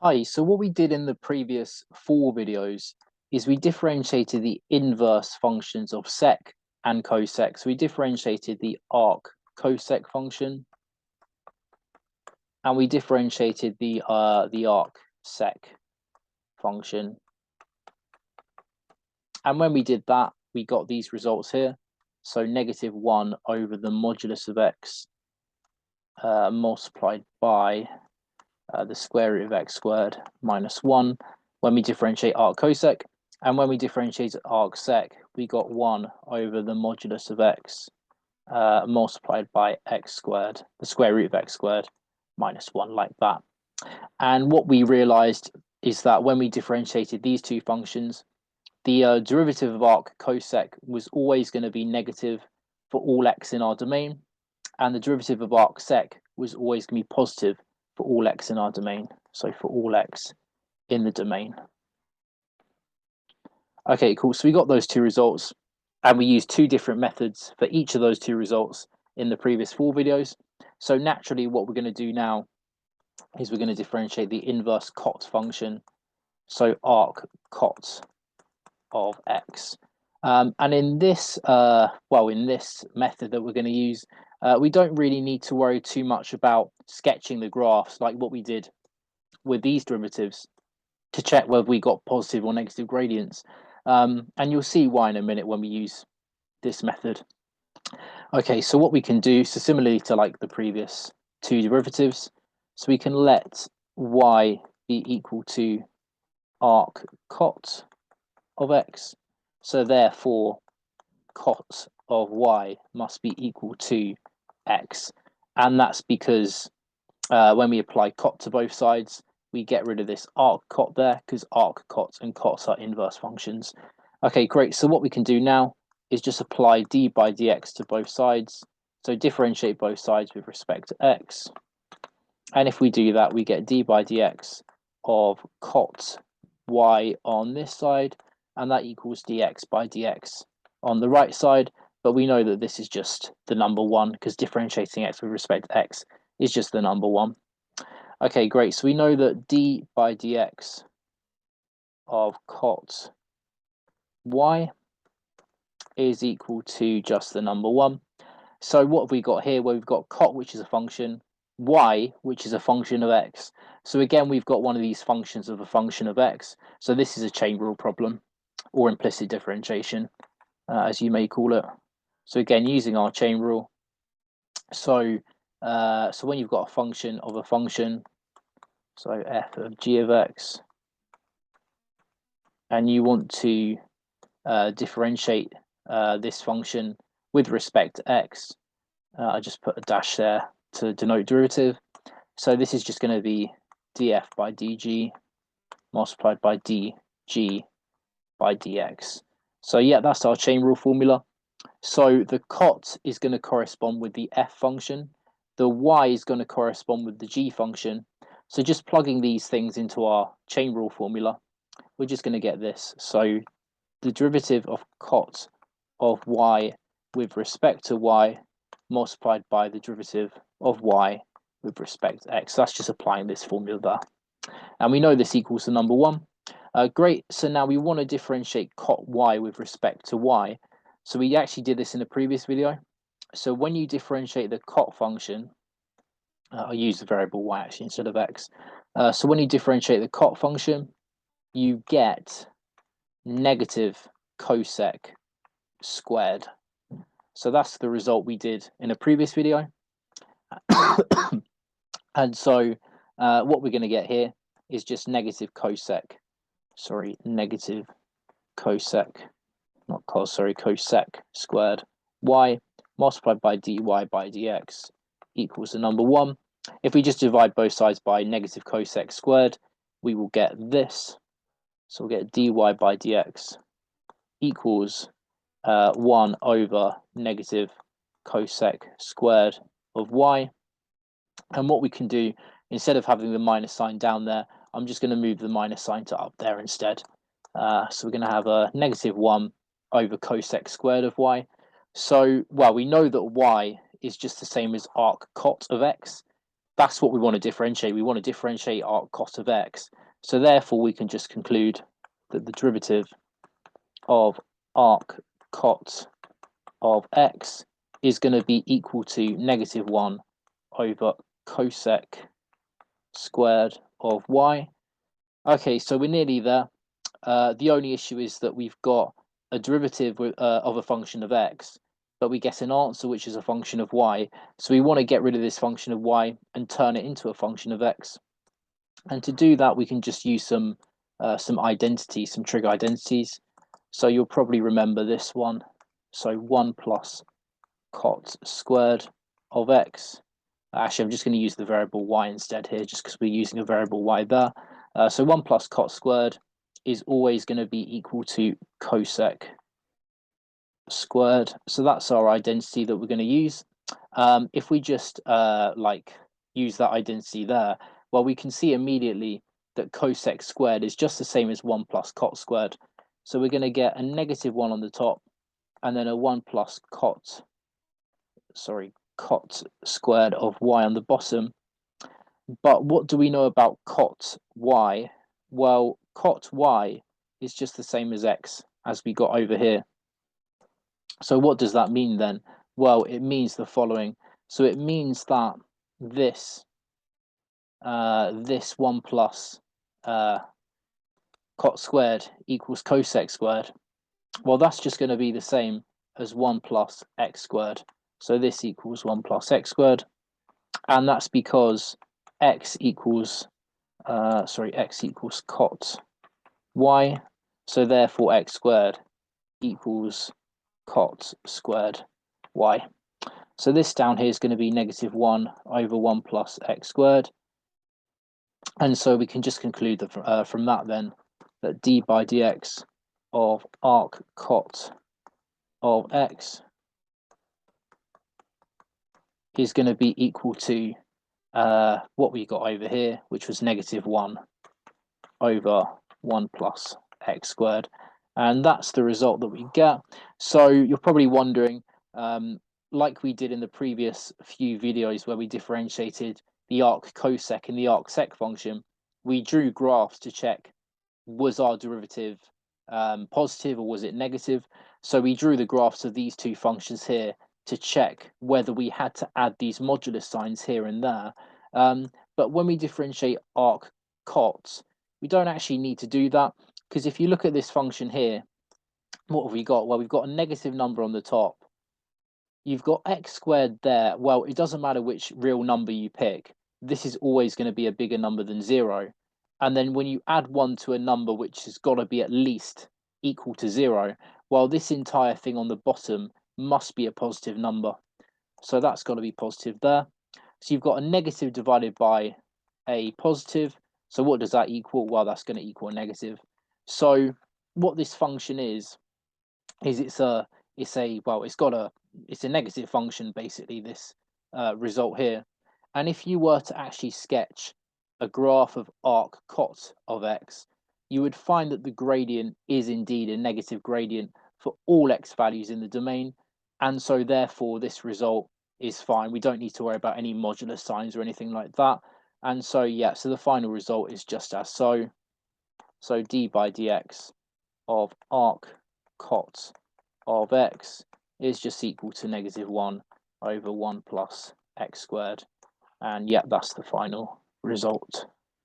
Hi, so what we did in the previous four videos is we differentiated the inverse functions of sec and cosec. So we differentiated the arc cosec function and we differentiated the arc sec function. And when we did that, we got these results here. So -1 over the modulus of x multiplied by the square root of x squared minus 1 when we differentiate arc cosec. And when we differentiate arc sec, we got 1 over the modulus of x multiplied by x squared, the square root of x squared minus 1, like that. And what we realized is that when we differentiated these two functions, the derivative of arc cosec was always going to be negative for all x in our domain, and the derivative of arc sec was always going to be positive for all x in our domain. So for all x in the domain. Okay, cool. So we got those two results, and we used two different methods for each of those two results in the previous four videos. So naturally, what we're going to do now is we're going to differentiate the inverse cot function. So arc cot of x. And in this, in this method that we're going to use, we don't really need to worry too much about sketching the graphs like what we did with these derivatives to check whether we got positive or negative gradients. And you'll see why in a minute when we use this method. Okay, so what we can do, so similarly to like the previous two derivatives, so we can let y be equal to arc cot of x. So therefore, cot of y must be equal to x. And that's because when we apply cot to both sides, we get rid of this arc cot there because arc cot and cots are inverse functions. Okay, great. So what we can do now is just apply d by dx to both sides. So differentiate both sides with respect to x. And if we do that, we get d by dx of cot y on this side, and that equals dx by dx on the right side. But we know that this is just the number 1 because differentiating x with respect to x is just the number 1. Okay, great. So we know that d by dx of cot y is equal to just the number 1. So what have we got here? Well, we've got cot, which is a function, y, which is a function of x. So again, we've got one of these functions of a function of x. So this is a chain rule problem, or implicit differentiation, as you may call it. So again, using our chain rule. So when you've got a function of a function, so f of g of x, and you want to differentiate this function with respect to x, I just put a dash there to denote derivative. So this is just going to be df by dg multiplied by dg by dx. So yeah, that's our chain rule formula. So the cot is going to correspond with the f function. The y is going to correspond with the g function. So just plugging these things into our chain rule formula, we're just going to get this. So the derivative of cot of y with respect to y multiplied by the derivative of y with respect to x. That's just applying this formula there. And we know this equals the number 1. Great, so now we want to differentiate cot y with respect to y. So we actually did this in a previous video. So when you differentiate the cot function, I'll use the variable y actually instead of x. So when you differentiate the cot function, you get negative cosec squared. So that's the result we did in a previous video. And so what we're going to get here is just negative cosec squared y multiplied by dy by dx equals the number 1. If we just divide both sides by negative cosec squared, we will get this. So we'll get dy by dx equals 1 over negative cosec squared of y. And what we can do, instead of having the minus sign down there, I'm just going to move the minus sign to up there instead. So we're going to have a negative 1 over cosec squared of y. So, well, we know that y is just the same as arc cot of x. that's what we want to differentiate. We want to differentiate arccot of x. So therefore, we can just conclude that the derivative of arccot of x is going to be equal to -1 over cosec squared of y. Okay, so we're nearly there. The only issue is that we've got a derivative of a function of x, but we get an answer which is a function of y. So we want to get rid of this function of y and turn it into a function of x. And to do that, we can just use some identities, some trig identities. So you'll probably remember this one. So 1 plus cot squared of x. Actually, I'm just going to use the variable y instead here, just because we're using a variable y there. So 1 plus cot squared is always going to be equal to cosec squared. So that's our identity that we're going to use. If we just use that identity there, well, we can see immediately that cosec squared is just the same as 1 plus cot squared. So we're going to get a -1 on the top, and then a 1 plus cot squared of y on the bottom. But what do we know about cot y? Well, cot y is just the same as x as we got over here. So what does that mean then? Well, it means the following. So it means that this 1 plus cot squared equals cosec squared. Well, that's just going to be the same as 1 plus x squared. So this equals 1 plus x squared. And that's because x equals cot y. So therefore x squared equals cot squared y. So this down here is going to be -1 over 1 plus x squared. And so we can just conclude that, from that then, that d by dx of arccot of x is going to be equal to what we got over here, which was -1 over 1 plus x squared. And that's the result that we get. So you're probably wondering, like we did in the previous few videos where we differentiated the arccosec and the arcsec function, we drew graphs to check, was our derivative positive or was it negative? So we drew the graphs of these two functions here to check whether we had to add these modulus signs here and there. But when we differentiate arccot, we don't actually need to do that, because if you look at this function here, what have we got? Well, we've got a negative number on the top. You've got x squared there. Well, it doesn't matter which real number you pick. This is always going to be a bigger number than 0. And then when you add 1 to a number which has got to be at least equal to 0, well, this entire thing on the bottom must be a positive number. So that's got to be positive there. So you've got a negative divided by a positive. So what does that equal? Well, that's going to equal a negative. So what this function is it's a negative function, basically, this result here. And if you were to actually sketch a graph of arccot of x, you would find that the gradient is indeed a negative gradient for all x values in the domain. And so therefore this result is fine. We don't need to worry about any modulus signs or anything like that. And so, yeah, so the final result is just as so. So d by dx of arccot of x is just equal to -1 over 1 plus x squared. And yeah, that's the final result.